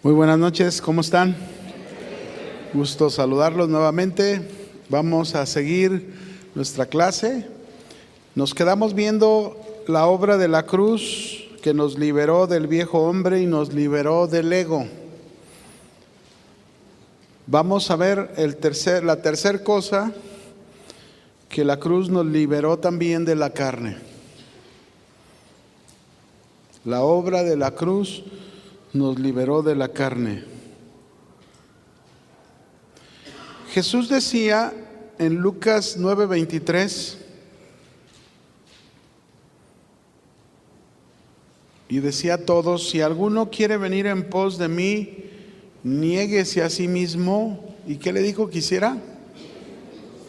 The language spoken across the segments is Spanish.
Muy buenas noches, ¿cómo están? Gusto saludarlos nuevamente. Vamos a seguir nuestra clase. Nos quedamos viendo la obra de la cruz que nos liberó del viejo hombre y nos liberó del ego. Vamos a ver la tercera cosa, que la cruz nos liberó también de la carne. La obra de la cruz nos liberó de la carne. Jesús decía en Lucas 9:23, y decía a todos: si alguno quiere venir en pos de mí, niéguese a sí mismo. ¿Y qué le dijo que hiciera?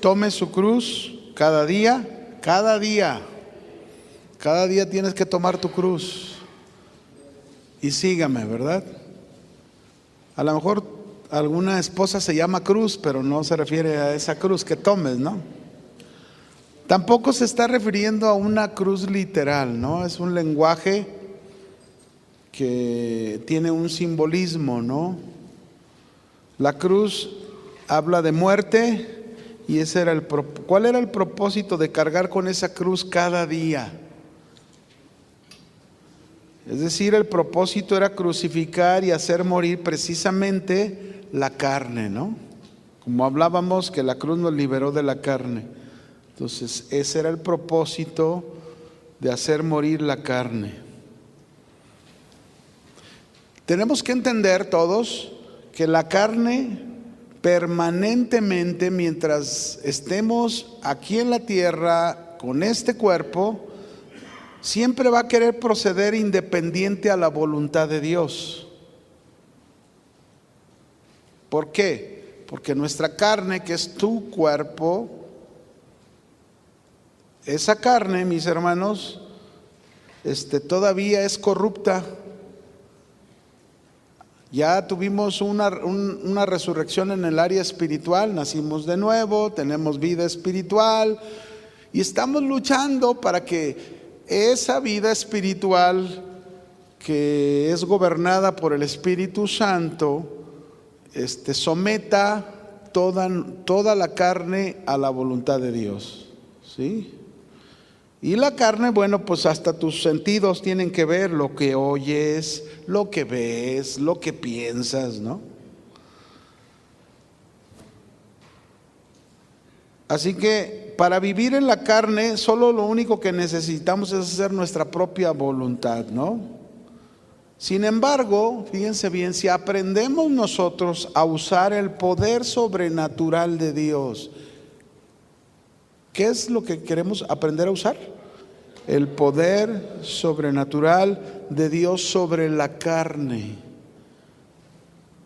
Tome su cruz cada día. Cada día tienes que tomar tu cruz y sígame, ¿verdad? A lo mejor alguna esposa se llama cruz, pero no se refiere a esa cruz que tomes, ¿no? Tampoco se está refiriendo a una cruz literal, ¿no? Es un lenguaje que tiene un simbolismo, ¿no? La cruz habla de muerte y ese era ¿cuál era el propósito de cargar con esa cruz cada día? Es decir, el propósito era crucificar y hacer morir precisamente la carne, ¿no? Como hablábamos, que la cruz nos liberó de la carne. Entonces, ese era el propósito de hacer morir la carne. Tenemos que entender todos que la carne permanentemente, mientras estemos aquí en la tierra con este cuerpo, siempre va a querer proceder independiente a la voluntad de Dios. ¿Por qué? Porque nuestra carne, que es tu cuerpo, esa carne, mis hermanos, todavía es corrupta. Ya tuvimos una resurrección en el área espiritual, nacimos de nuevo, tenemos vida espiritual y estamos luchando para que esa vida espiritual, que es gobernada por el Espíritu Santo, someta toda la carne a la voluntad de Dios, ¿sí? Y la carne, bueno, pues hasta tus sentidos tienen que ver: lo que oyes, lo que ves, lo que piensas, ¿no? Así que para vivir en la carne, solo lo único que necesitamos es hacer nuestra propia voluntad, ¿no? Sin embargo, fíjense bien, si aprendemos nosotros a usar el poder sobrenatural de Dios, ¿qué es lo que queremos aprender a usar? El poder sobrenatural de Dios sobre la carne.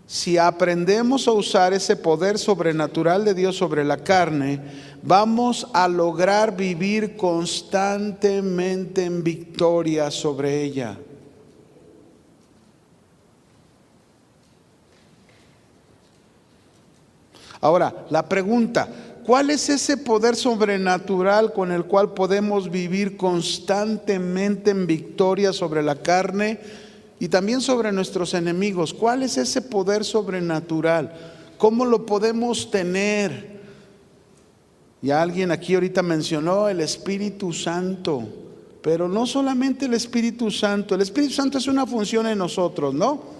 Si aprendemos a usar ese poder sobrenatural de Dios sobre la carne, vamos a lograr vivir constantemente en victoria sobre ella. Ahora, la pregunta: ¿cuál es ese poder sobrenatural con el cual podemos vivir constantemente en victoria sobre la carne y también sobre nuestros enemigos? ¿Cuál es ese poder sobrenatural? ¿Cómo lo podemos tener? Ya alguien aquí ahorita mencionó el Espíritu Santo, pero no solamente el Espíritu Santo es una función en nosotros, ¿no?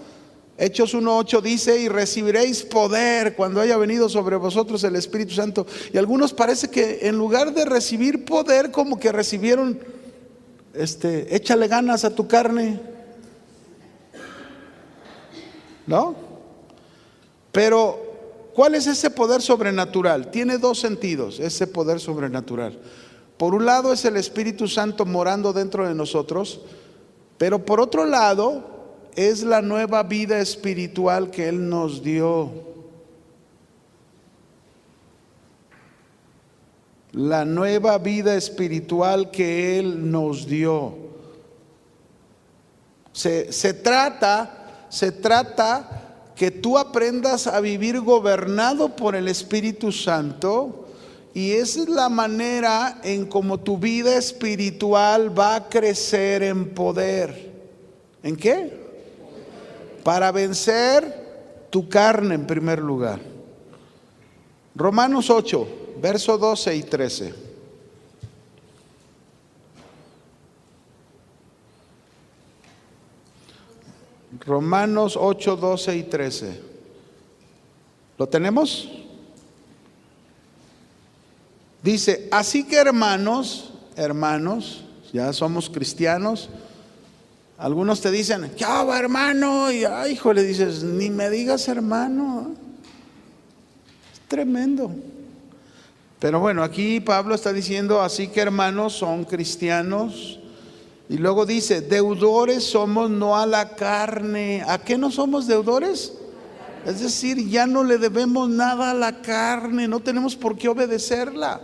Hechos 1:8 dice: y recibiréis poder cuando haya venido sobre vosotros el Espíritu Santo. Y algunos parece que en lugar de recibir poder, como que recibieron, échale ganas a tu carne, ¿no? Pero ¿cuál es ese poder sobrenatural? Tiene dos sentidos ese poder sobrenatural. Por un lado es el Espíritu Santo morando dentro de nosotros, pero por otro lado es la nueva vida espiritual que Él nos dio. La nueva vida espiritual que Él nos dio. Se trata que tú aprendas a vivir gobernado por el Espíritu Santo, y esa es la manera en cómo tu vida espiritual va a crecer en poder. ¿En qué? para vencer tu carne en primer lugar. Romanos 8, verso 12 y 13. Romanos 8, 12 y 13. ¿Lo tenemos? Dice, así que hermanos, ya somos cristianos. Algunos te dicen, ¿qué hago, hermano? Y ay, hijo, le dices, ni me digas hermano. Es tremendo. Pero bueno, aquí Pablo está diciendo, así que hermanos, son cristianos. Y luego dice, deudores somos no a la carne. ¿A qué no somos deudores? Es decir, ya no le debemos nada a la carne, no tenemos por qué obedecerla.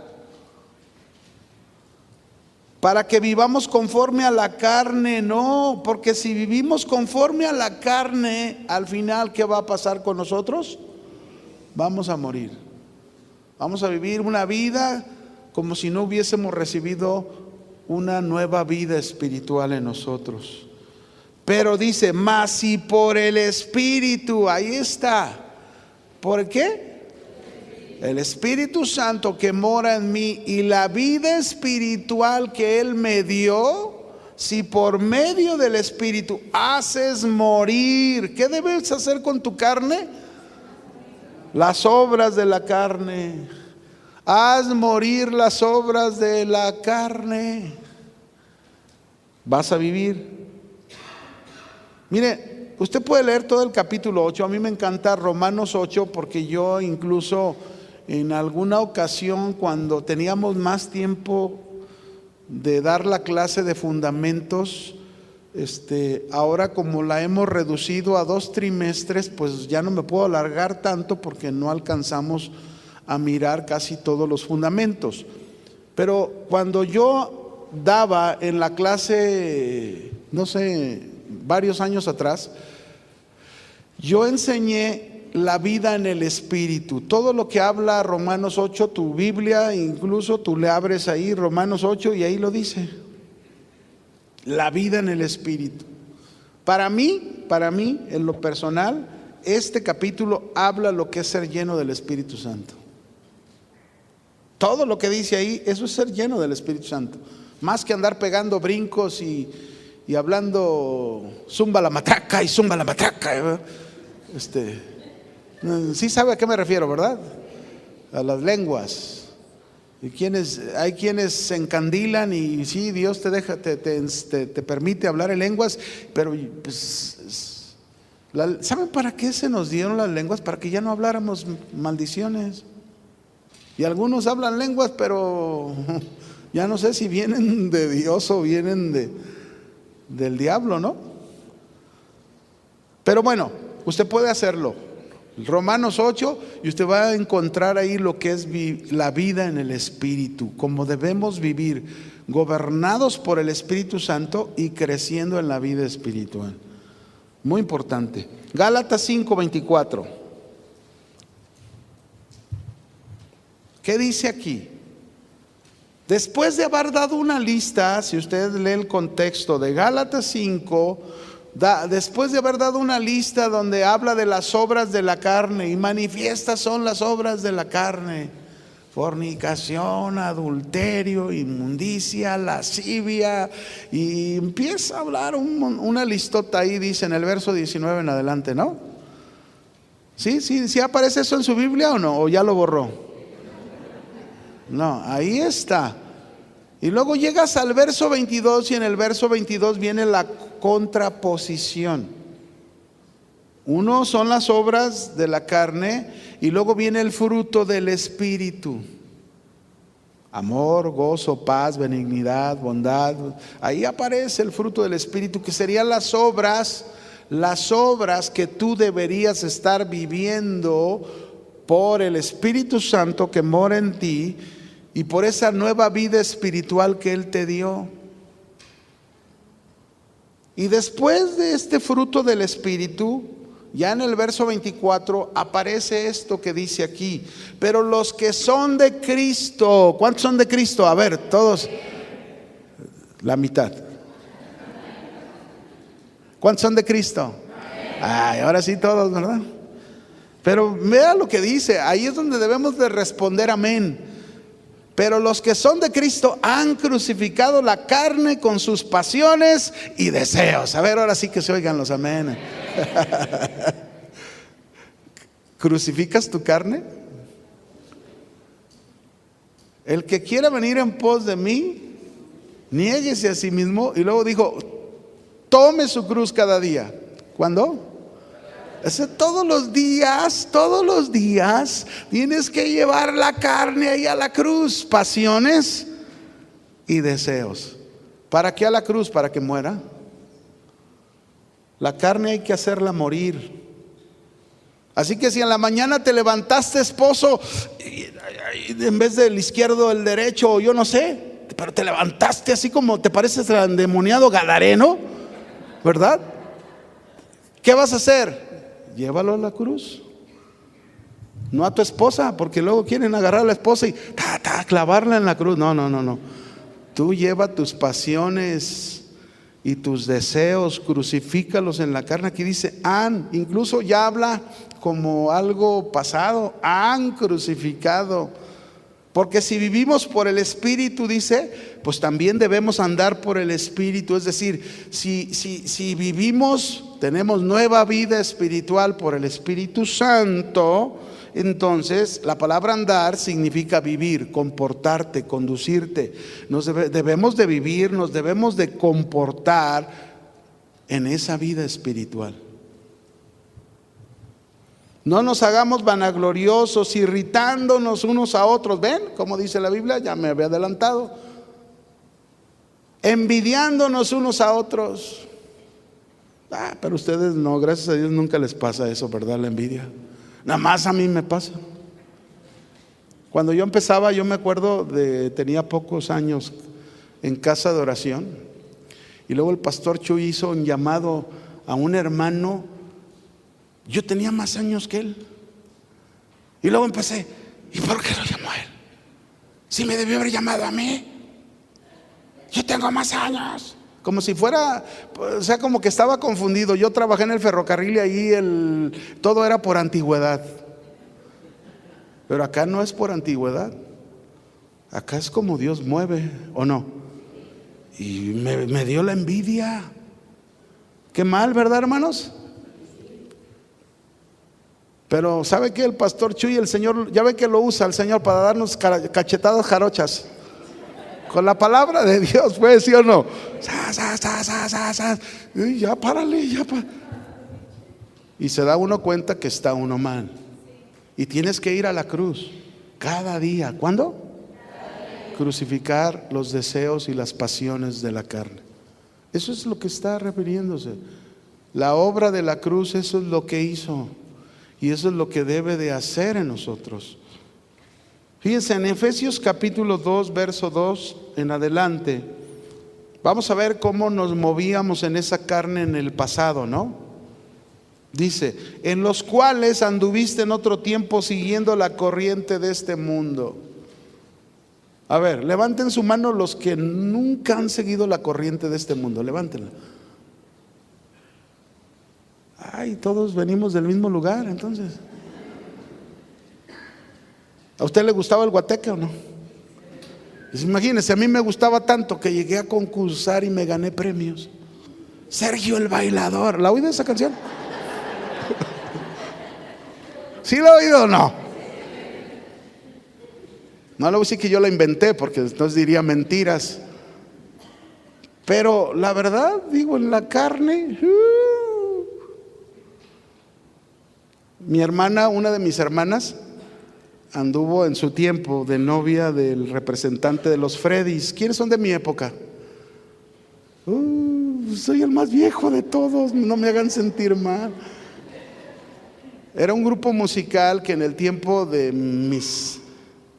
Para que vivamos conforme a la carne, no, porque si vivimos conforme a la carne, al final, ¿qué va a pasar con nosotros? Vamos a morir. Vamos a vivir una vida como si no hubiésemos recibido una nueva vida espiritual en nosotros. Pero dice, mas si por el Espíritu, ahí está. ¿Por qué? El Espíritu Santo que mora en mí y la vida espiritual que Él me dio, si por medio del Espíritu haces morir, ¿qué debes hacer con tu carne? Las obras de la carne. Haz morir las obras de la carne. Vas a vivir. Mire, usted puede leer todo el capítulo 8. A mí me encanta Romanos 8 porque yo incluso en alguna ocasión, cuando teníamos más tiempo de dar la clase de fundamentos, ahora como la hemos reducido a 2 trimestres, pues ya no me puedo alargar tanto porque no alcanzamos a mirar casi todos los fundamentos. Pero cuando yo daba en la clase, no sé, varios años atrás, yo enseñé la vida en el Espíritu. Todo lo que habla Romanos 8, tu Biblia, incluso tú le abres ahí Romanos 8 y ahí lo dice. La vida en el Espíritu. Para mí, en lo personal, este capítulo habla lo que es ser lleno del Espíritu Santo. Todo lo que dice ahí, eso es ser lleno del Espíritu Santo. Más que andar pegando brincos y hablando zumba la matraca y zumba la matraca. Sí sabe a qué me refiero, ¿verdad? A las lenguas. Y hay quienes se encandilan y sí, Dios te deja, te permite hablar en lenguas, pero pues, ¿saben para qué se nos dieron las lenguas? Para que ya no habláramos maldiciones. Y algunos hablan lenguas, pero ya no sé si vienen de Dios o vienen del diablo, ¿no? Pero bueno, usted puede hacerlo. Romanos 8, y usted va a encontrar ahí lo que es la vida en el Espíritu, como debemos vivir, gobernados por el Espíritu Santo y creciendo en la vida espiritual. Muy importante. Gálatas 5:24. ¿Qué dice aquí? Después de haber dado una lista, si usted lee el contexto de Gálatas 5, después de haber dado una lista donde habla de las obras de la carne, y manifiestas son las obras de la carne: fornicación, adulterio, inmundicia, lascivia, y empieza a hablar una listota ahí, dice en el verso 19 en adelante, ¿no? ¿Sí aparece eso en su Biblia o no? ¿O ya lo borró? No, ahí está. Y luego llegas al verso 22 y en el verso 22 viene la contraposición. Uno son las obras de la carne y luego viene el fruto del Espíritu: amor, gozo, paz, benignidad, bondad. Ahí aparece el fruto del Espíritu, que serían las obras que tú deberías estar viviendo por el Espíritu Santo que mora en ti y por esa nueva vida espiritual que Él te dio. Y después de este fruto del Espíritu, ya en el verso 24 aparece esto que dice aquí: pero los que son de Cristo. ¿Cuántos son de Cristo? A ver, todos. La mitad. ¿Cuántos son de Cristo? Ay, ahora sí todos, ¿verdad? Pero vea lo que dice, ahí es donde debemos de responder amén. Pero los que son de Cristo han crucificado la carne con sus pasiones y deseos. A ver, ahora sí que se oigan los amén. ¿Crucificas tu carne? El que quiera venir en pos de mí, niéguese a sí mismo. Y luego dijo, tome su cruz cada día. ¿Cuándo? Todos los días tienes que llevar la carne ahí a la cruz. Pasiones y deseos. ¿Para qué a la cruz? Para que muera. La carne hay que hacerla morir. Así que si en la mañana te levantaste, esposo, en vez del izquierdo, el derecho, o yo no sé, pero te levantaste así como te pareces al endemoniado gadareno, ¿verdad? ¿Qué vas a hacer? Llévalo a la cruz. No a tu esposa, porque luego quieren agarrar a la esposa y clavarla en la cruz. No. Tú lleva tus pasiones y tus deseos, crucifícalos en la carne. Aquí dice han, incluso ya habla como algo pasado, han crucificado. Porque si vivimos por el Espíritu, dice, pues también debemos andar por el Espíritu. Es decir, si vivimos, tenemos nueva vida espiritual por el Espíritu Santo, entonces la palabra andar significa vivir, comportarte, conducirte. Debemos de vivir, nos debemos de comportar en esa vida espiritual. No nos hagamos vanagloriosos, irritándonos unos a otros. ¿Ven? Como dice la Biblia, ya me había adelantado. Envidiándonos unos a otros. Pero ustedes no, gracias a Dios nunca les pasa eso, ¿verdad? La envidia. Nada más a mí me pasa. Cuando yo empezaba, yo me acuerdo tenía pocos años en casa de oración. Y luego el pastor Chuy hizo un llamado a un hermano. Yo tenía más años que él. Y luego empecé, ¿y por qué lo llamó a él? Si me debió haber llamado a mí. Yo tengo más años. Como si fuera, o sea, como que estaba confundido. Yo trabajé en el ferrocarril y ahí todo era por antigüedad. Pero acá no es por antigüedad. Acá es como Dios mueve, ¿o no? Y me dio la envidia. Qué mal, ¿verdad, hermanos? Pero ¿sabe qué? El pastor Chuy, el Señor, ya ve que lo usa el Señor para darnos cachetadas jarochas. Con la palabra de Dios, pues, ¿sí o no? Ya párale, Y se da uno cuenta que está uno mal. Y tienes que ir a la cruz cada día. ¿Cuándo? Crucificar los deseos y las pasiones de la carne. Eso es lo que está refiriéndose. La obra de la cruz, eso es lo que hizo. Y eso es lo que debe de hacer en nosotros. Fíjense, en Efesios capítulo 2, verso 2 en adelante, vamos a ver cómo nos movíamos en esa carne en el pasado, ¿no? Dice, en los cuales anduviste en otro tiempo siguiendo la corriente de este mundo. A ver, levanten su mano los que nunca han seguido la corriente de este mundo, levántenla. Ay, todos venimos del mismo lugar, entonces. ¿A usted le gustaba el guateque o no? Pues imagínese, a mí me gustaba tanto que llegué a concursar y me gané premios. Sergio el Bailador. ¿La ha oído esa canción? ¿Sí la ha oído o no? No le voy a decir que yo la inventé porque entonces diría mentiras. Pero la verdad, digo, en la carne. Mi hermana, una de mis hermanas, anduvo en su tiempo de novia del representante de los Freddys. ¿Quiénes son de mi época? Soy el más viejo de todos, no me hagan sentir mal. Era un grupo musical que en el tiempo de mis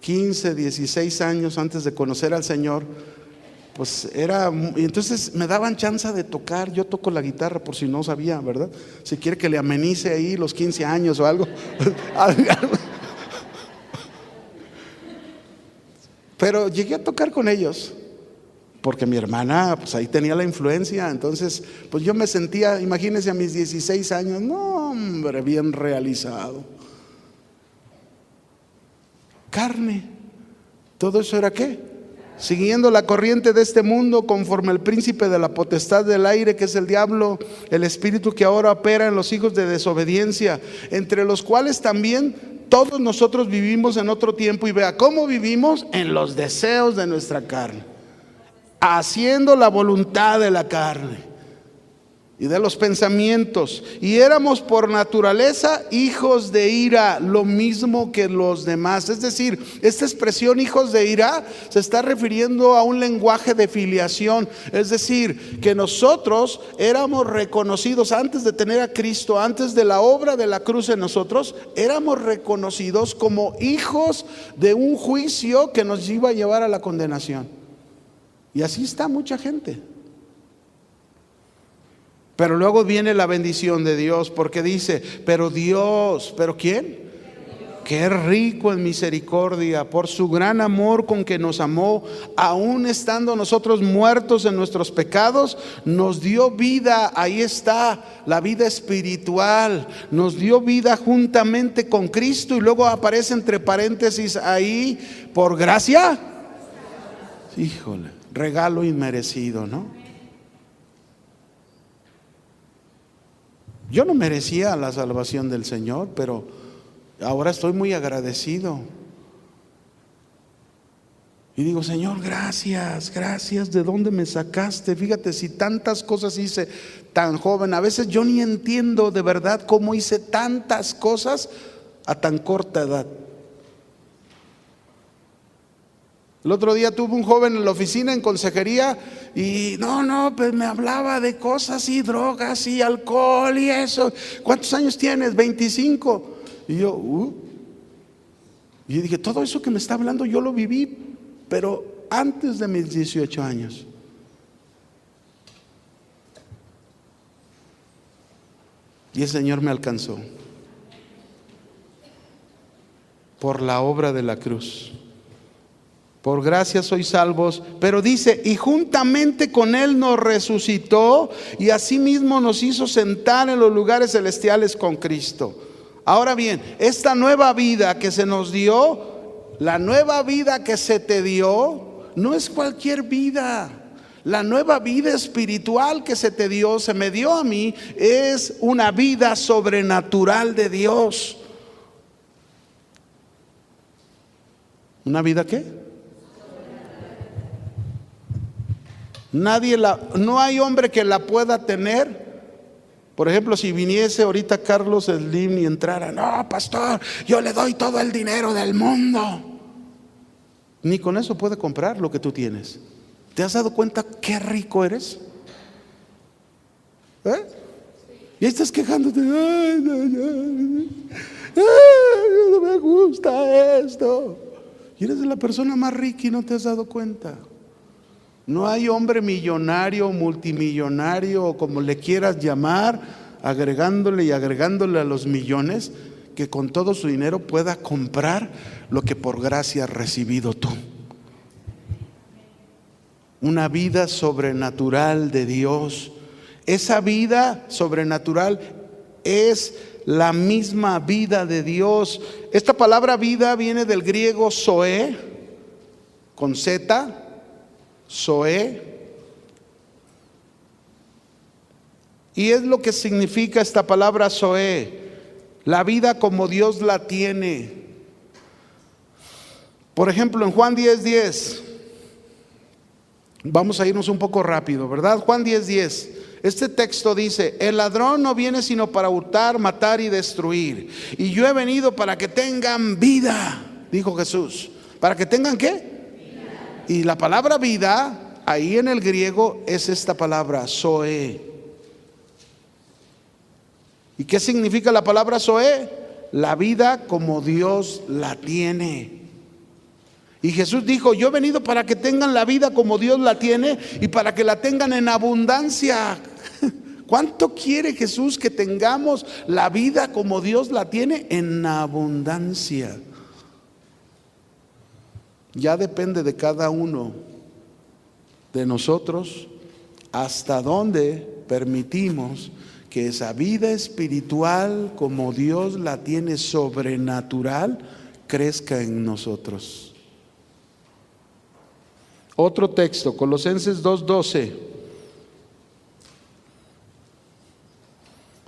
15, 16 años antes de conocer al Señor, pues y entonces me daban chance de tocar. Yo toco la guitarra por si no sabía, ¿verdad? Si quiere que le amenice ahí los 15 años o algo. Pero llegué a tocar con ellos porque mi hermana, pues ahí tenía la influencia. Entonces, pues yo me sentía, imagínense, a mis 16 años, no hombre, bien realizado. Carne, todo eso era ¿qué? Siguiendo la corriente de este mundo, conforme el príncipe de la potestad del aire, que es el diablo, el espíritu que ahora opera en los hijos de desobediencia, entre los cuales también todos nosotros vivimos en otro tiempo. Y vea, ¿cómo vivimos? En los deseos de nuestra carne, haciendo la voluntad de la carne y de los pensamientos, y éramos por naturaleza hijos de ira, lo mismo que los demás. Es decir, esta expresión hijos de ira se está refiriendo a un lenguaje de filiación. Es decir, que nosotros éramos reconocidos antes de tener a Cristo, antes de la obra de la cruz en nosotros, éramos reconocidos como hijos de un juicio que nos iba a llevar a la condenación. Y así está mucha gente. Pero luego viene la bendición de Dios, porque dice, pero Dios, ¿pero quién? Que es rico en misericordia, por su gran amor con que nos amó, aun estando nosotros muertos en nuestros pecados, nos dio vida. Ahí está la vida espiritual, nos dio vida juntamente con Cristo. Y luego aparece entre paréntesis ahí, por gracia, híjole, regalo inmerecido, ¿no? Yo no merecía la salvación del Señor, pero ahora estoy muy agradecido. Y digo, Señor, gracias, gracias, ¿de dónde me sacaste? Fíjate, si tantas cosas hice tan joven, a veces yo ni entiendo de verdad cómo hice tantas cosas a tan corta edad. El otro día tuve un joven en la oficina, en consejería, y pues me hablaba de cosas y drogas y alcohol y eso. ¿Cuántos años tienes? 25. Y yo, y dije, todo eso que me está hablando yo lo viví, pero antes de mis 18 años. Y el Señor me alcanzó por la obra de la cruz. Por gracia sois salvos, pero dice, y juntamente con Él nos resucitó y asimismo nos hizo sentar en los lugares celestiales con Cristo. Ahora bien, esta nueva vida que se nos dio, la nueva vida que se te dio, no es cualquier vida. La nueva vida espiritual que se te dio, se me dio a mí, es una vida sobrenatural de Dios. ¿Una vida qué? No hay hombre que la pueda tener. Por ejemplo, si viniese ahorita Carlos Slim y entrara, no, pastor, yo le doy todo el dinero del mundo. Ni con eso puede comprar lo que tú tienes. ¿Te has dado cuenta qué rico eres? Y estás quejándote, no me gusta esto. Y eres la persona más rica y no te has dado cuenta. No hay hombre millonario, multimillonario, o como le quieras llamar, agregándole a los millones, que con todo su dinero pueda comprar lo que por gracia has recibido tú. Una vida sobrenatural de Dios. Esa vida sobrenatural es la misma vida de Dios. Esta palabra vida viene del griego zoe, con Z, zoe, y es lo que significa esta palabra zoe, la vida como Dios la tiene. Por ejemplo, en Juan 10:10, vamos a irnos un poco rápido, ¿verdad? Juan 10:10, este texto dice, el ladrón no viene sino para hurtar, matar y destruir, y yo he venido para que tengan vida, dijo Jesús. ¿Para que tengan qué? Y la palabra vida, ahí en el griego, es esta palabra, zoe. ¿Y qué significa la palabra zoe? La vida como Dios la tiene. Y Jesús dijo, yo he venido para que tengan la vida como Dios la tiene y para que la tengan en abundancia. ¿Cuánto quiere Jesús que tengamos la vida como Dios la tiene? En abundancia. Ya depende de cada uno de nosotros hasta dónde permitimos que esa vida espiritual, como Dios la tiene sobrenatural, crezca en nosotros. Otro texto, Colosenses 2:12.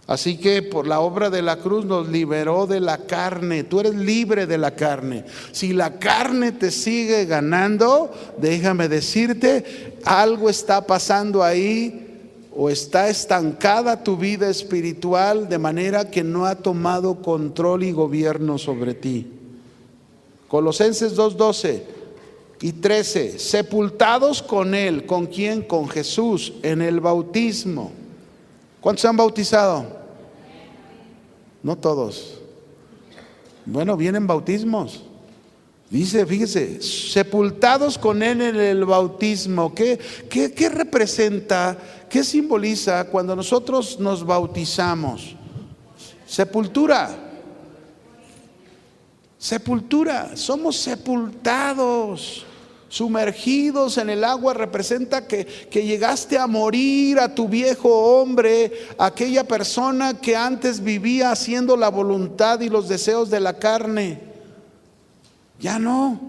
Así que por la obra de la cruz nos liberó de la carne. Tú eres libre de la carne. Si la carne te sigue ganando, déjame decirte, algo está pasando ahí, o está estancada tu vida espiritual de manera que no ha tomado control y gobierno sobre ti. Colosenses 2:12 y 13. Sepultados con Él. ¿Con quién? Con Jesús en el bautismo. ¿Cuántos se han bautizado? No todos. Bueno, vienen bautismos. Dice, fíjese, sepultados con Él en el bautismo. ¿Qué representa? ¿Qué simboliza cuando nosotros nos bautizamos? Sepultura. Sepultura. Somos sepultados. Sumergidos en el agua representa que llegaste a morir a tu viejo hombre, aquella persona que antes vivía haciendo la voluntad y los deseos de la carne. Ya no.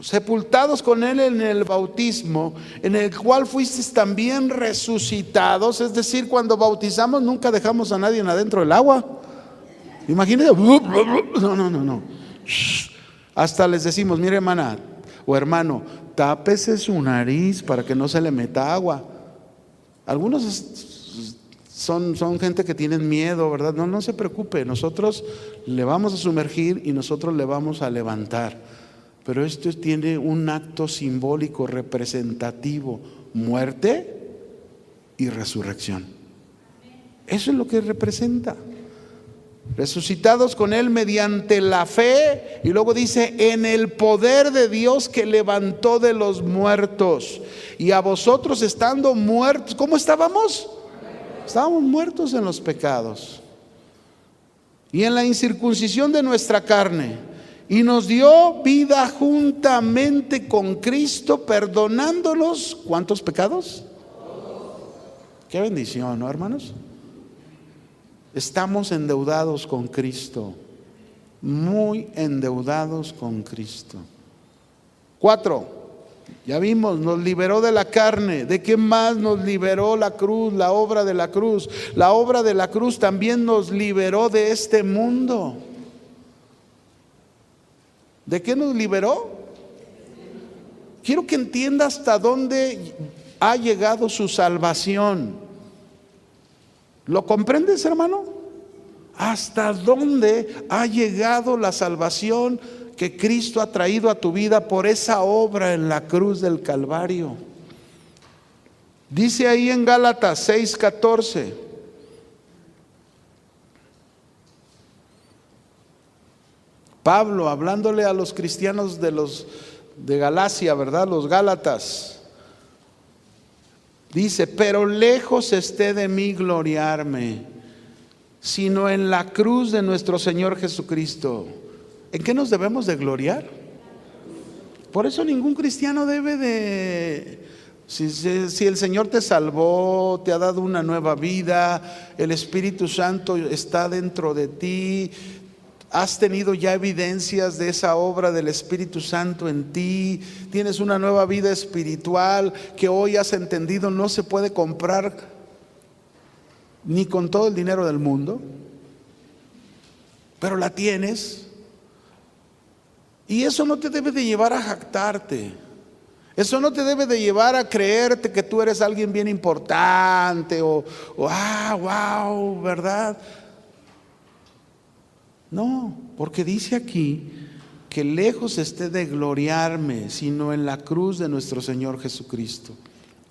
Sepultados con Él en el bautismo, en el cual fuisteis también resucitados. Es decir, cuando bautizamos nunca dejamos a nadie adentro del agua. Imagínense. No. Hasta les decimos, mire hermana o hermano, tápese su nariz para que no se le meta agua. Algunos son gente que tienen miedo, ¿verdad? No se preocupe, nosotros le vamos a sumergir y nosotros le vamos a levantar. Pero esto tiene un acto simbólico representativo: muerte y resurrección. Eso es lo que representa. Resucitados con Él mediante la fe, y luego dice, en el poder de Dios que levantó de los muertos. Y a vosotros estando muertos, ¿cómo estábamos? Estábamos muertos en los pecados y en la incircuncisión de nuestra carne, y nos dio vida juntamente con Cristo, perdonándonos, ¿cuántos pecados? Qué bendición, ¿no, hermanos? Estamos endeudados con Cristo, muy endeudados con Cristo. 4, ya vimos, nos liberó de la carne. ¿De qué más nos liberó la cruz? La obra de la cruz. La obra de la cruz también nos liberó de este mundo. ¿De qué nos liberó? Quiero que entienda hasta dónde ha llegado su salvación. ¿Lo comprendes, hermano? ¿Hasta dónde ha llegado la salvación que Cristo ha traído a tu vida por esa obra en la cruz del Calvario? Dice ahí en Gálatas 6:14. Pablo hablándole a los cristianos de Galacia, ¿verdad? Los Gálatas. Dice, pero lejos esté de mí gloriarme, sino en la cruz de nuestro Señor Jesucristo. ¿En qué nos debemos de gloriar? Por eso ningún cristiano debe de... Si el Señor te salvó, te ha dado una nueva vida, el Espíritu Santo está dentro de ti, has tenido ya evidencias de esa obra del Espíritu Santo en ti, tienes una nueva vida espiritual que hoy has entendido no se puede comprar ni con todo el dinero del mundo, pero la tienes, y eso no te debe de llevar a jactarte. Eso no te debe de llevar a creerte que tú eres alguien bien importante o wow, ¿verdad? No, porque dice aquí que lejos esté de gloriarme, sino en la cruz de nuestro Señor Jesucristo.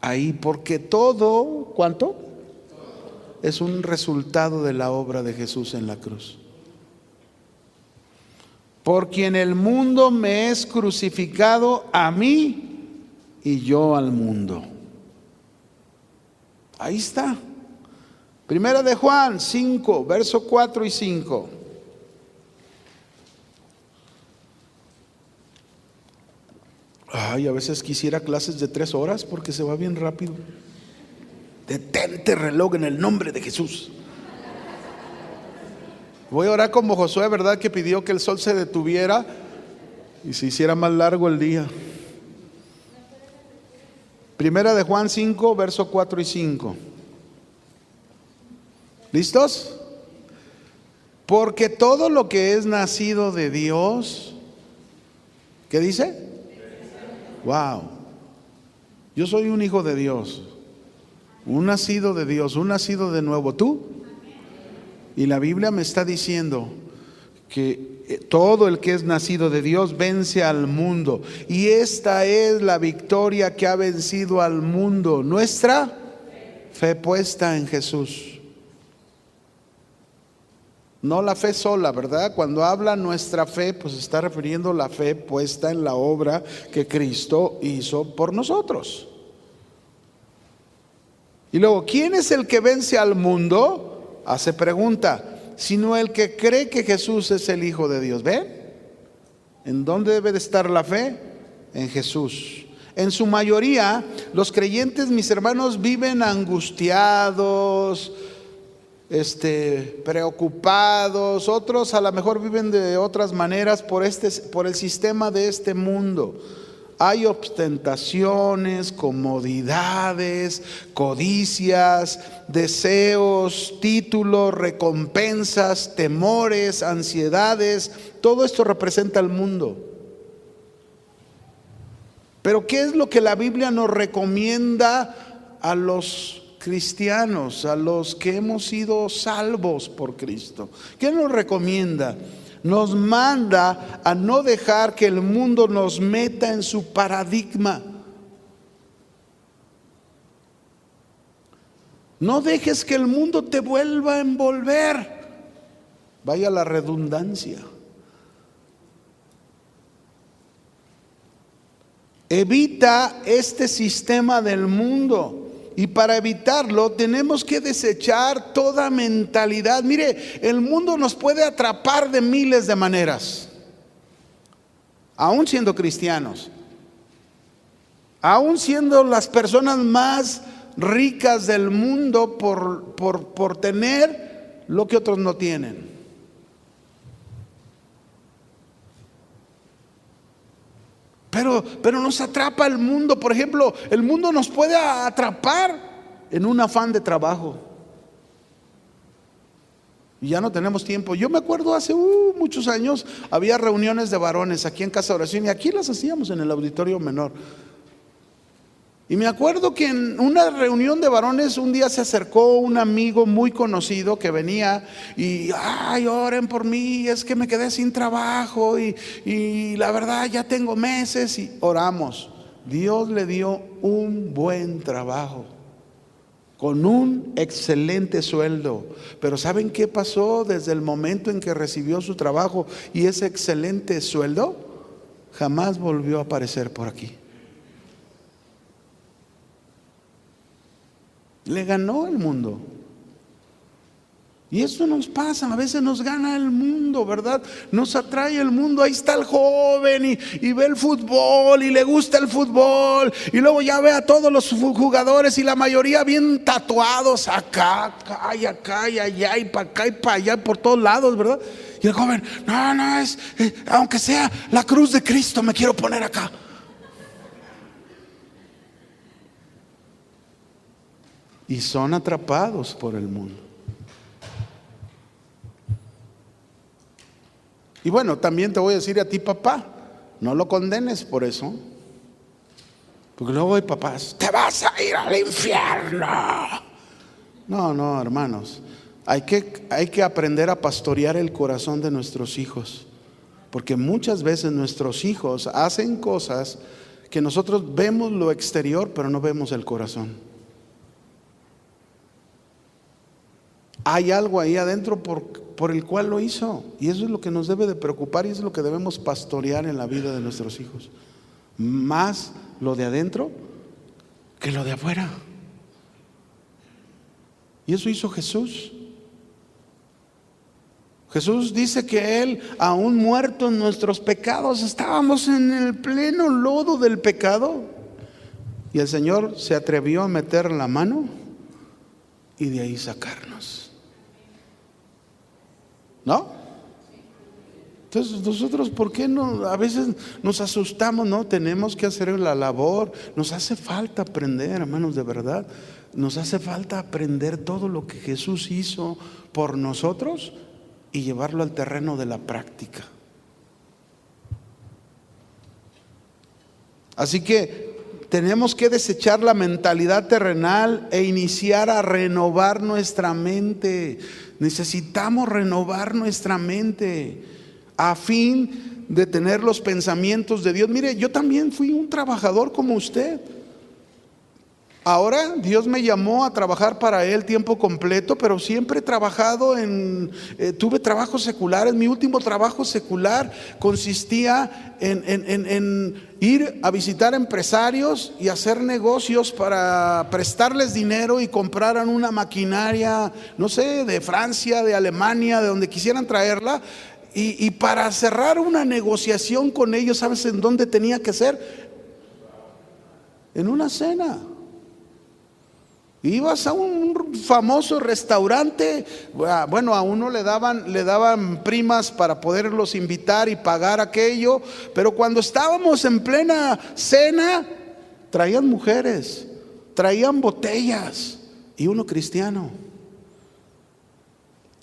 Ahí, porque todo, ¿cuánto? Es un resultado de la obra de Jesús en la cruz. Por quien el mundo me es crucificado a mí y yo al mundo. Ahí está. Primera de Juan 5, verso 4 y 5. Ay, a veces quisiera clases de 3 horas porque se va bien rápido. Detente, reloj, en el nombre de Jesús. Voy a orar como Josué, ¿verdad? Que pidió que el sol se detuviera y se hiciera más largo el día. Primera de Juan 5, verso 4 y 5. ¿Listos? Porque todo lo que es nacido de Dios, ¿qué dice? Wow. Yo soy un hijo de Dios, un nacido de Dios, un nacido de nuevo. ¿Tú? Y la Biblia me está diciendo que todo el que es nacido de Dios vence al mundo. Y esta es la victoria que ha vencido al mundo: nuestra fe puesta en Jesús. No la fe sola, ¿verdad? Cuando habla nuestra fe, pues está refiriendo la fe puesta en la obra que Cristo hizo por nosotros. Y luego, ¿quién es el que vence al mundo? Hace pregunta. Sino el que cree que Jesús es el Hijo de Dios. ¿Ven? ¿En dónde debe de estar la fe? En Jesús. En su mayoría, los creyentes, mis hermanos, viven angustiados, preocupados. Otros a lo mejor viven de otras maneras por el sistema de este mundo. Hay ostentaciones, comodidades, codicias, deseos, títulos, recompensas, temores, ansiedades. Todo esto representa el mundo. Pero ¿qué es lo que la Biblia nos recomienda a los cristianos, a los que hemos sido salvos por Cristo? ¿Qué nos recomienda? Nos manda a no dejar que el mundo nos meta en su paradigma. No dejes que el mundo te vuelva a envolver. Vaya la redundancia. Evita este sistema del mundo. Y para evitarlo tenemos que desechar toda mentalidad. Mire, el mundo nos puede atrapar de miles de maneras, aún siendo cristianos, aún siendo las personas más ricas del mundo por tener lo que otros no tienen. Pero nos atrapa el mundo. Por ejemplo, el mundo nos puede atrapar en un afán de trabajo. Y ya no tenemos tiempo. Yo me acuerdo hace muchos años, había reuniones de varones aquí en Casa de Oración, y aquí las hacíamos en el auditorio menor. Y me acuerdo que en una reunión de varones un día se acercó un amigo muy conocido que venía y: ay, oren por mí, es que me quedé sin trabajo y la verdad ya tengo meses. Y oramos. Dios le dio un buen trabajo con un excelente sueldo. Pero ¿saben qué pasó desde el momento en que recibió su trabajo y ese excelente sueldo? Jamás volvió a aparecer por aquí. Le ganó el mundo. Y esto nos pasa, a veces nos gana el mundo, ¿verdad? Nos atrae el mundo. Ahí está el joven y ve el fútbol y le gusta el fútbol, y luego ya ve a todos los jugadores y la mayoría bien tatuados acá y allá y para acá y para allá, por todos lados, ¿verdad? Y el joven: no, aunque sea la cruz de Cristo me quiero poner acá. Y son atrapados por el mundo. Y bueno, también te voy a decir a ti, papá, no lo condenes por eso. Porque luego hay papás: te vas a ir al infierno. No, hermanos. Hay que aprender a pastorear el corazón de nuestros hijos. Porque muchas veces nuestros hijos hacen cosas que nosotros vemos lo exterior, pero no vemos el corazón. Hay algo ahí adentro por el cual lo hizo. Y eso es lo que nos debe de preocupar, y eso es lo que debemos pastorear en la vida de nuestros hijos. Más lo de adentro que lo de afuera. Y eso hizo Jesús. Jesús dice que Él, aún muerto en nuestros pecados, estábamos en el pleno lodo del pecado. Y el Señor se atrevió a meter la mano y de ahí sacarnos. ¿No? Entonces nosotros, ¿por qué no? A veces nos asustamos, ¿no? Tenemos que hacer la labor. Nos hace falta aprender, hermanos, de verdad. Nos hace falta aprender todo lo que Jesús hizo por nosotros y llevarlo al terreno de la práctica. Así que tenemos que desechar la mentalidad terrenal e iniciar a renovar nuestra mente. Necesitamos renovar nuestra mente a fin de tener los pensamientos de Dios. Mire, yo también fui un trabajador como usted. Ahora Dios me llamó a trabajar para Él tiempo completo, pero siempre he trabajado tuve trabajos seculares. Mi último trabajo secular consistía en ir a visitar empresarios y hacer negocios para prestarles dinero y compraran una maquinaria, no sé, de Francia, de Alemania, de donde quisieran traerla. Y para cerrar una negociación con ellos, ¿sabes en dónde tenía que ser? En una cena. Ibas a un famoso restaurante, bueno, a uno le daban primas para poderlos invitar y pagar aquello, pero cuando estábamos en plena cena, traían mujeres, traían botellas y uno cristiano.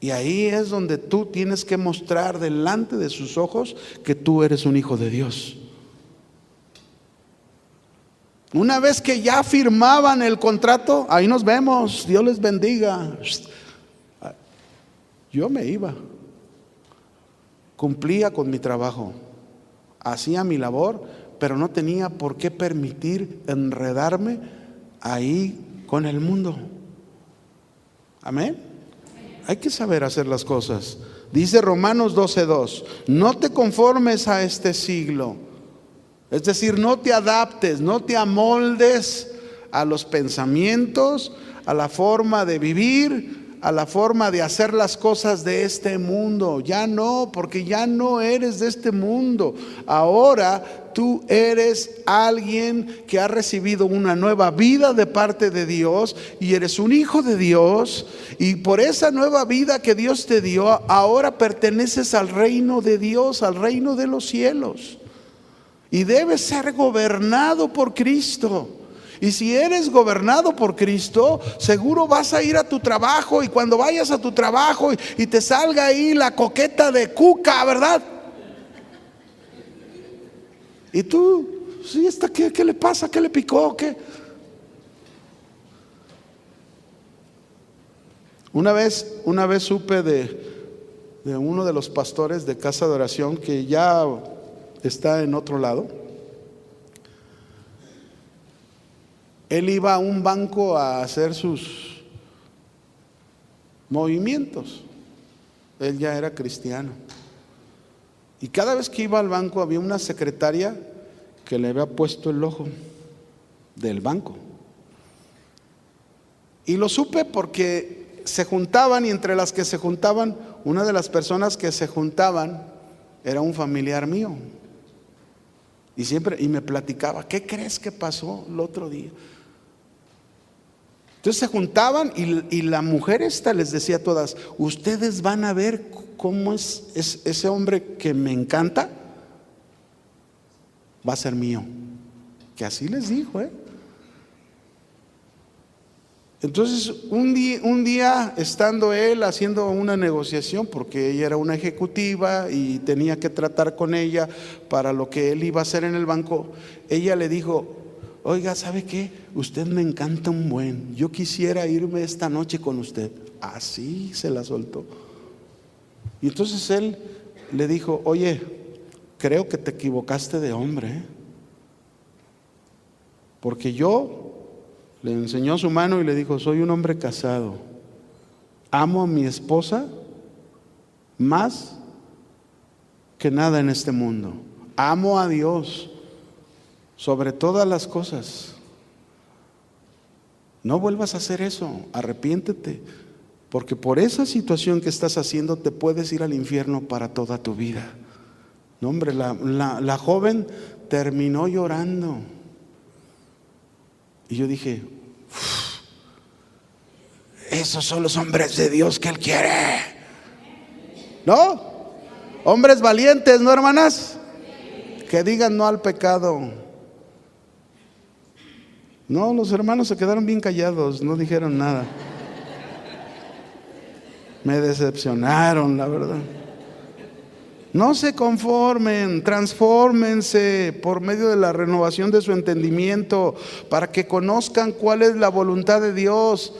Y ahí es donde tú tienes que mostrar delante de sus ojos que tú eres un hijo de Dios. Una vez que ya firmaban el contrato, ahí nos vemos, Dios les bendiga. Yo me iba, cumplía con mi trabajo, hacía mi labor, pero no tenía por qué permitir enredarme ahí con el mundo. Amén. Hay que saber hacer las cosas. Dice Romanos 12:2, no te conformes a este siglo. Es decir, no te adaptes, no te amoldes a los pensamientos, a la forma de vivir, a la forma de hacer las cosas de este mundo. Ya no, porque ya no eres de este mundo. Ahora tú eres alguien que ha recibido una nueva vida de parte de Dios y eres un hijo de Dios. Y por esa nueva vida que Dios te dio, ahora perteneces al reino de Dios, al reino de los cielos. Y debes ser gobernado por Cristo. Y si eres gobernado por Cristo, seguro vas a ir a tu trabajo. Y cuando vayas a tu trabajo y te salga ahí la coqueta de Cuca, ¿verdad? Y tú, sí, ¿qué le pasa? ¿Qué le picó? ¿Qué? Una vez supe de uno de los pastores de casa de oración que ya está en otro lado. Él iba a un banco a hacer sus movimientos. Él ya era cristiano. Y cada vez que iba al banco había una secretaria que le había puesto el ojo del banco. Y lo supe porque se juntaban, y entre las que se juntaban, una de las personas que se juntaban era un familiar mío. Y me platicaba, ¿qué crees que pasó el otro día? Entonces se juntaban y la mujer esta les decía a todas, ustedes van a ver cómo es ese hombre que me encanta, va a ser mío. Que así les dijo, Entonces un día estando él haciendo una negociación, porque ella era una ejecutiva y tenía que tratar con ella para lo que él iba a hacer en el banco, ella le dijo, oiga, ¿sabe qué? Usted me encanta un buen, yo quisiera irme esta noche con usted. Así se la soltó. Y entonces él le dijo, oye, creo que te equivocaste de hombre, porque yo... Le enseñó su mano y le dijo, soy un hombre casado, amo a mi esposa más que nada en este mundo, amo a Dios sobre todas las cosas. No vuelvas a hacer eso, arrepiéntete, Porque por esa situación que estás haciendo te puedes ir al infierno para toda tu vida. No, hombre, la joven terminó llorando. Y yo dije, esos son los hombres de Dios que Él quiere. ¿No? Hombres valientes, ¿no, hermanas? Que digan no al pecado. No, los hermanos se quedaron bien callados, no dijeron nada. Me decepcionaron, la verdad. No se conformen, transfórmense por medio de la renovación de su entendimiento para que conozcan cuál es la voluntad de Dios,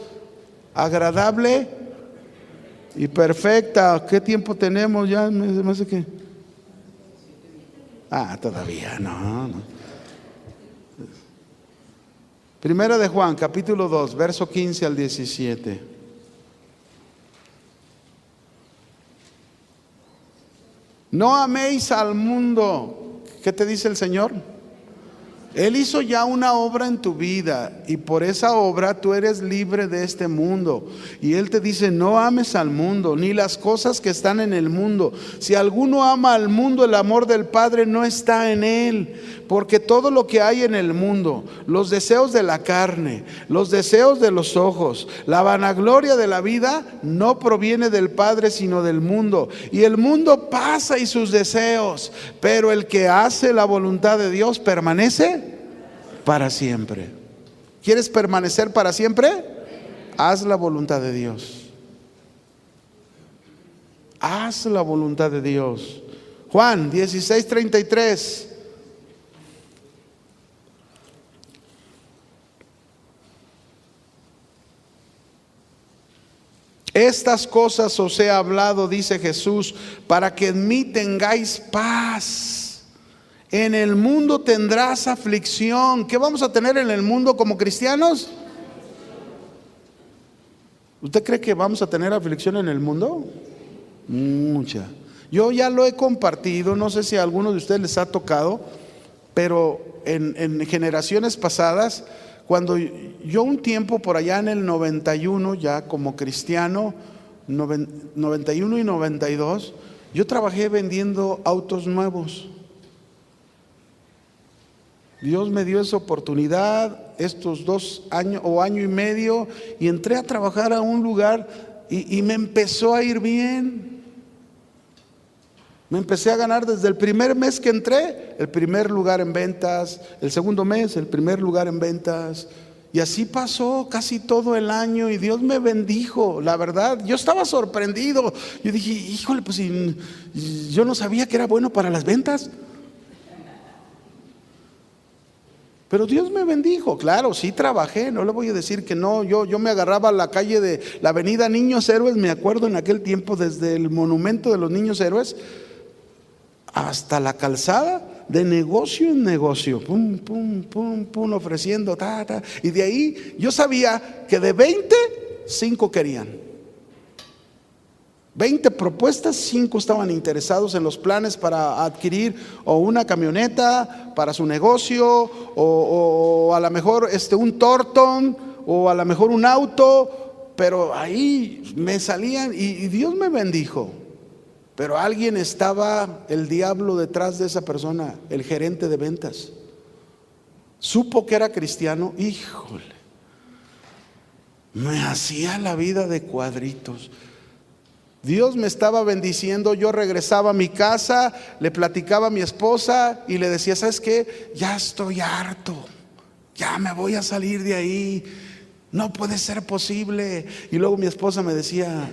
agradable y perfecta. ¿Qué tiempo tenemos ya? Me hace que... todavía no. Primera de Juan, capítulo 2, verso 15 al 17. No améis al mundo. ¿Qué te dice el Señor? Él hizo ya una obra en tu vida y por esa obra tú eres libre de este mundo. Y Él te dice, no ames al mundo, ni las cosas que están en el mundo. Si alguno ama al mundo, el amor del Padre no está en él. Porque todo lo que hay en el mundo, los deseos de la carne, los deseos de los ojos, la vanagloria de la vida, no proviene del Padre sino del mundo. Y el mundo pasa y sus deseos, pero el que hace la voluntad de Dios permanece para siempre. ¿Quieres permanecer para siempre? Haz la voluntad de Dios. Haz la voluntad de Dios. Juan 16:33. Estas cosas os he hablado, dice Jesús, para que en mí tengáis paz. En el mundo tendrás aflicción. ¿Qué vamos a tener en el mundo como cristianos? ¿Usted cree que vamos a tener aflicción en el mundo? Mucha. Yo ya lo he compartido, no sé si a alguno de ustedes les ha tocado, pero en generaciones pasadas, cuando yo un tiempo por allá en el 91, ya como cristiano, 91 y 92, yo trabajé vendiendo autos nuevos. Dios me dio esa oportunidad estos 2 años o año y medio, y entré a trabajar a un lugar y me empezó a ir bien. Me empecé a ganar desde el primer mes que entré, el primer lugar en ventas, el segundo mes, el primer lugar en ventas. Y así pasó casi todo el año y Dios me bendijo, la verdad. Yo estaba sorprendido. Yo dije, híjole, pues yo no sabía que era bueno para las ventas. Pero Dios me bendijo, claro, sí trabajé, no le voy a decir que no. Yo me agarraba a la calle de la avenida Niños Héroes, me acuerdo en aquel tiempo, desde el monumento de los Niños Héroes hasta la calzada, de negocio en negocio, pum, pum, pum, pum, ofreciendo, y de ahí yo sabía que de 20, 5 querían. 20 propuestas, 5 estaban interesados en los planes para adquirir o una camioneta para su negocio, o a lo mejor un Torton, o a lo mejor un auto, pero ahí me salían y Dios me bendijo. Pero alguien estaba, el diablo detrás de esa persona, el gerente de ventas. Supo que era cristiano, híjole, me hacía la vida de cuadritos. Dios me estaba bendiciendo, yo regresaba a mi casa, le platicaba a mi esposa y le decía, ¿sabes qué? Ya estoy harto, ya me voy a salir de ahí, no puede ser posible. Y luego mi esposa me decía,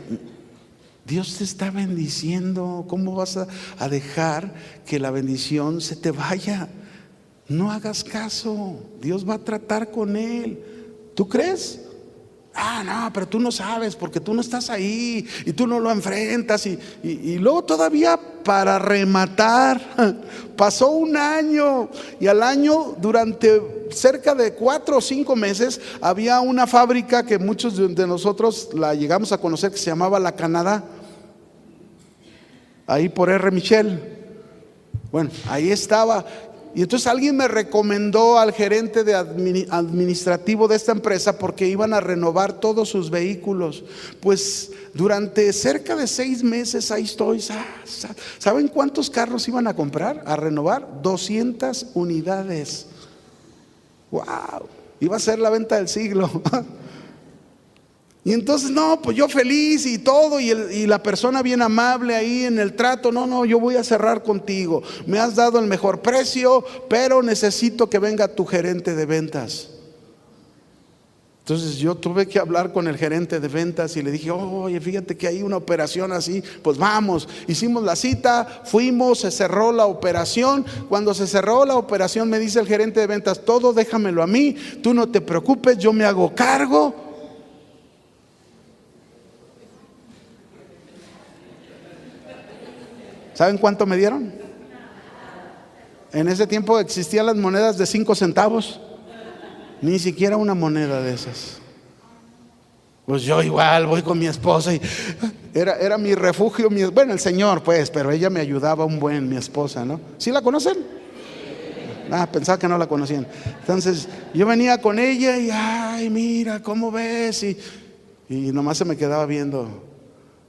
Dios te está bendiciendo, ¿cómo vas a dejar que la bendición se te vaya? No hagas caso, Dios va a tratar con él. ¿Tú crees? No, pero tú no sabes porque tú no estás ahí y tú no lo enfrentas. Y luego todavía para rematar, pasó un año y al año, durante cerca de 4 o 5 meses, había una fábrica que muchos de nosotros la llegamos a conocer, que se llamaba La Canadá, ahí por R. Michel. Bueno, ahí estaba. Y entonces alguien me recomendó al gerente administrativo de esta empresa porque iban a renovar todos sus vehículos. Pues durante cerca de 6 meses ahí estoy. ¿Saben cuántos carros iban a comprar, a renovar? 200 unidades. ¡Wow! Iba a ser la venta del siglo. Y entonces, no, pues yo feliz y todo, y la persona bien amable ahí en el trato, no, yo voy a cerrar contigo, me has dado el mejor precio, pero necesito que venga tu gerente de ventas. Entonces yo tuve que hablar con el gerente de ventas y le dije, oye, fíjate que hay una operación así, pues vamos. Hicimos la cita, fuimos, se cerró la operación. Cuando se cerró la operación me dice el gerente de ventas, todo déjamelo a mí, tú no te preocupes, yo me hago cargo. ¿Saben cuánto me dieron? En ese tiempo existían las monedas de 5 centavos. Ni siquiera una moneda de esas. Pues yo igual voy con mi esposa y era mi refugio, bueno, el Señor pues, pero ella me ayudaba un buen, mi esposa, ¿no? ¿Sí la conocen? Pensaba que no la conocían. Entonces yo venía con ella y ay, mira, ¿cómo ves? Y nomás se me quedaba viendo.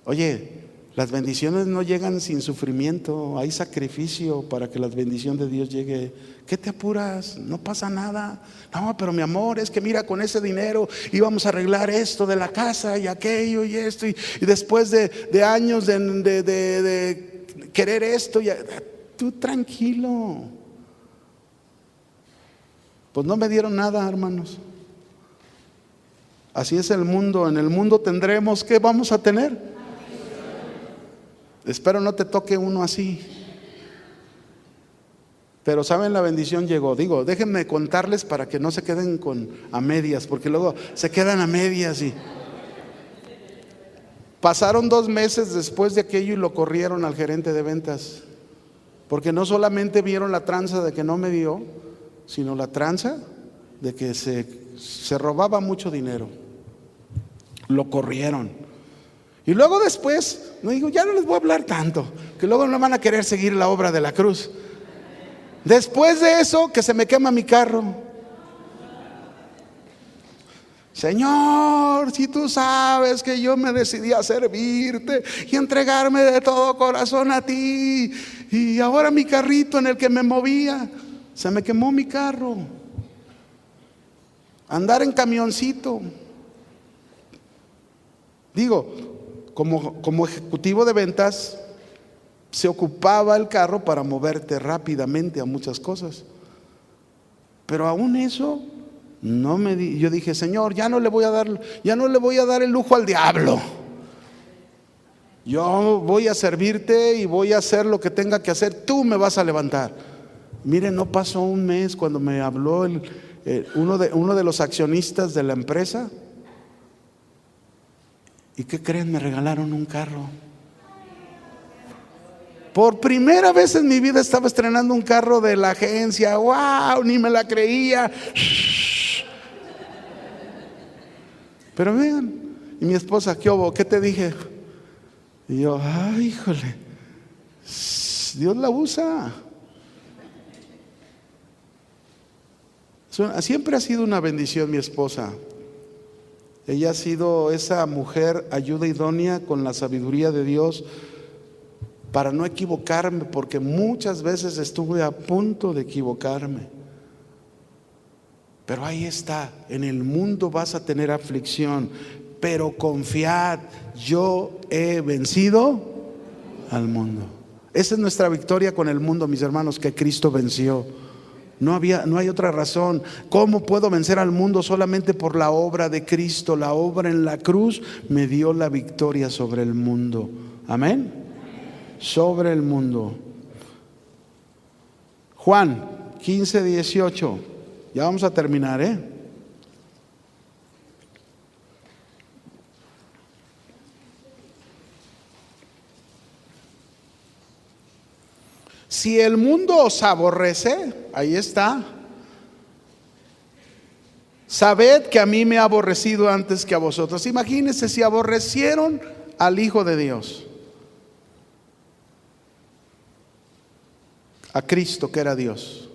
Oye, las bendiciones no llegan sin sufrimiento, hay sacrificio para que la bendición de Dios llegue. ¿Qué te apuras? No pasa nada. No, pero mi amor, es que mira, con ese dinero íbamos a arreglar esto de la casa y aquello y esto, y después de años de querer esto, tú tranquilo. Pues no me dieron nada, hermanos. Así es el mundo. En el mundo tendremos, ¿qué vamos a tener? Espero no te toque uno así. Pero saben, la bendición llegó. Digo, déjenme contarles para que no se queden a medias, porque luego se quedan a medias. Y pasaron 2 meses después de aquello y lo corrieron al gerente de ventas, porque no solamente vieron la tranza de que no me dio, sino la tranza de que se robaba mucho dinero. Lo corrieron. Y luego después, no digo, ya no les voy a hablar tanto, que luego no van a querer seguir la obra de la cruz. Después de eso, que se me quema mi carro. Señor, si tú sabes que yo me decidí a servirte y entregarme de todo corazón a ti, y ahora mi carrito en el que me movía, se me quemó mi carro. Andar en camioncito. Digo, como ejecutivo de ventas, se ocupaba el carro para moverte rápidamente a muchas cosas. Pero aún eso, yo dije, Señor, ya no le voy a dar el lujo al diablo. Yo voy a servirte y voy a hacer lo que tenga que hacer. Tú me vas a levantar. Miren, no pasó un mes cuando me habló uno de los accionistas de la empresa. ¿Y qué creen? Me regalaron un carro. Por primera vez en mi vida estaba estrenando un carro de la agencia. ¡Wow! Ni me la creía. Pero vean, y mi esposa, ¿qué hubo? ¿Qué te dije? Y yo, ay, híjole, Dios la usa. Siempre ha sido una bendición mi esposa. Ella ha sido esa mujer ayuda idónea con la sabiduría de Dios para no equivocarme, porque muchas veces estuve a punto de equivocarme. Pero ahí está, en el mundo vas a tener aflicción, pero confiad, yo he vencido al mundo. Esa es nuestra victoria con el mundo, mis hermanos, que Cristo venció. No hay otra razón. ¿Cómo puedo vencer al mundo? Solamente por la obra de Cristo. La obra en la cruz me dio la victoria sobre el mundo. Amén. Sobre el mundo. Juan 15:18. Ya vamos a terminar, Si el mundo os aborrece, ahí está. Sabed que a mí me ha aborrecido antes que a vosotros. Imagínense si aborrecieron al Hijo de Dios, a Cristo que era Dios.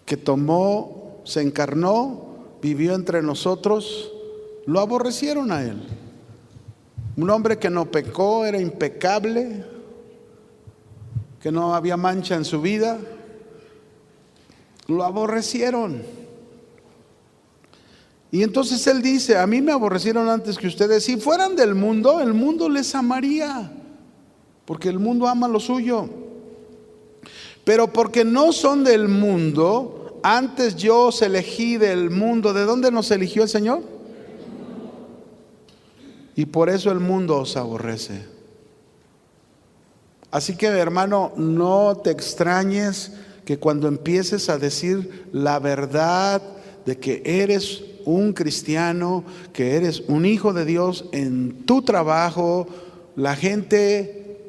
que tomó, se encarnó, vivió entre nosotros, lo aborrecieron a Él. Un hombre que no pecó, era impecable, que no había mancha en su vida, lo aborrecieron. Y entonces Él dice: a mí me aborrecieron antes que ustedes. Si fueran del mundo, el mundo les amaría, porque el mundo ama lo suyo. Pero porque no son del mundo, antes yo os elegí del mundo. ¿De dónde nos eligió el Señor? Y por eso el mundo os aborrece. Así que, hermano, no te extrañes que cuando empieces a decir la verdad de que eres un cristiano, que eres un hijo de Dios en tu trabajo, la gente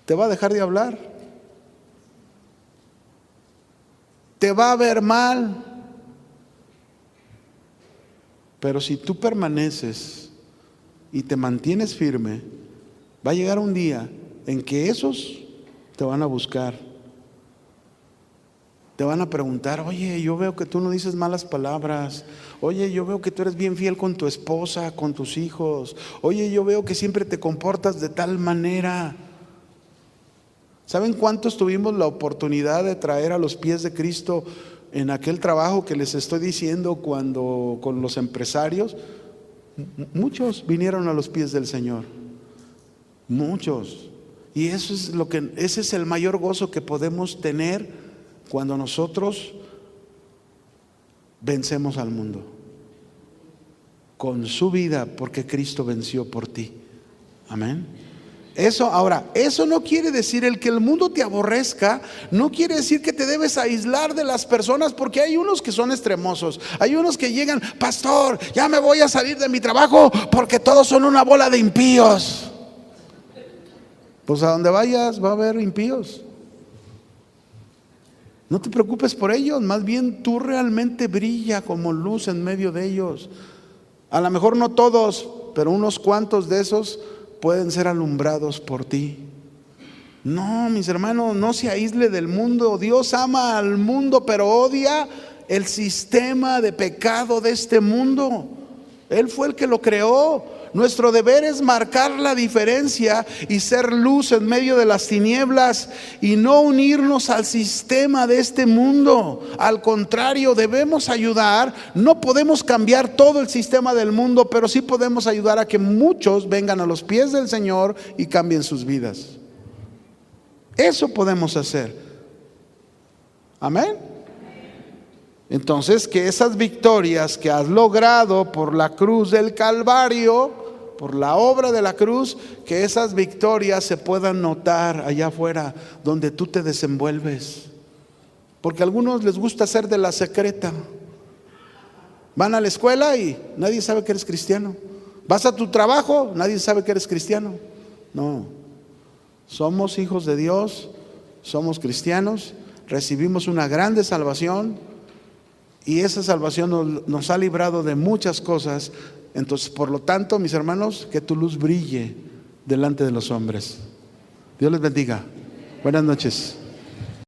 te va a dejar de hablar, te va a ver mal. Pero si tú permaneces y te mantienes firme, va a llegar un día en que esos te van a buscar. Te van a preguntar: oye, yo veo que tú no dices malas palabras. Oye, yo veo que tú eres bien fiel con tu esposa, con tus hijos. Oye, yo veo que siempre te comportas de tal manera. ¿Saben cuántos tuvimos la oportunidad de traer a los pies de Cristo en aquel trabajo que les estoy diciendo cuando con los empresarios? Muchos vinieron a los pies del Señor. Muchos. Y eso es ese es el mayor gozo que podemos tener cuando nosotros vencemos al mundo con su vida, porque Cristo venció por ti. Amén. Eso no quiere decir, el que el mundo te aborrezca, no quiere decir que te debes aislar de las personas, porque hay unos que son extremosos. Hay unos que llegan: pastor, ya me voy a salir de mi trabajo porque todos son una bola de impíos. Pues a donde vayas va a haber impíos. No te preocupes por ellos, más bien tú realmente brilla como luz en medio de ellos. A lo mejor no todos, pero unos cuantos de esos pueden ser alumbrados por ti. No, mis hermanos, no se aísle del mundo. Dios ama al mundo, pero odia el sistema de pecado de este mundo. Él fue el que lo creó. Nuestro deber es marcar la diferencia y ser luz en medio de las tinieblas, y no unirnos al sistema de este mundo. Al contrario, debemos ayudar. No podemos cambiar todo el sistema del mundo, pero sí podemos ayudar a que muchos vengan a los pies del Señor y cambien sus vidas. Eso podemos hacer. Amén. Entonces, que esas victorias que has logrado por la cruz del Calvario, por la obra de la cruz, que esas victorias se puedan notar allá afuera donde tú te desenvuelves. Porque a algunos les gusta ser de la secreta. Van a la escuela y nadie sabe que eres cristiano. Vas a tu trabajo, nadie sabe que eres cristiano. No, somos hijos de Dios, somos cristianos, recibimos una grande salvación, y esa salvación nos ha librado de muchas cosas. Entonces, por lo tanto, mis hermanos, que tu luz brille delante de los hombres. Dios les bendiga. Buenas noches.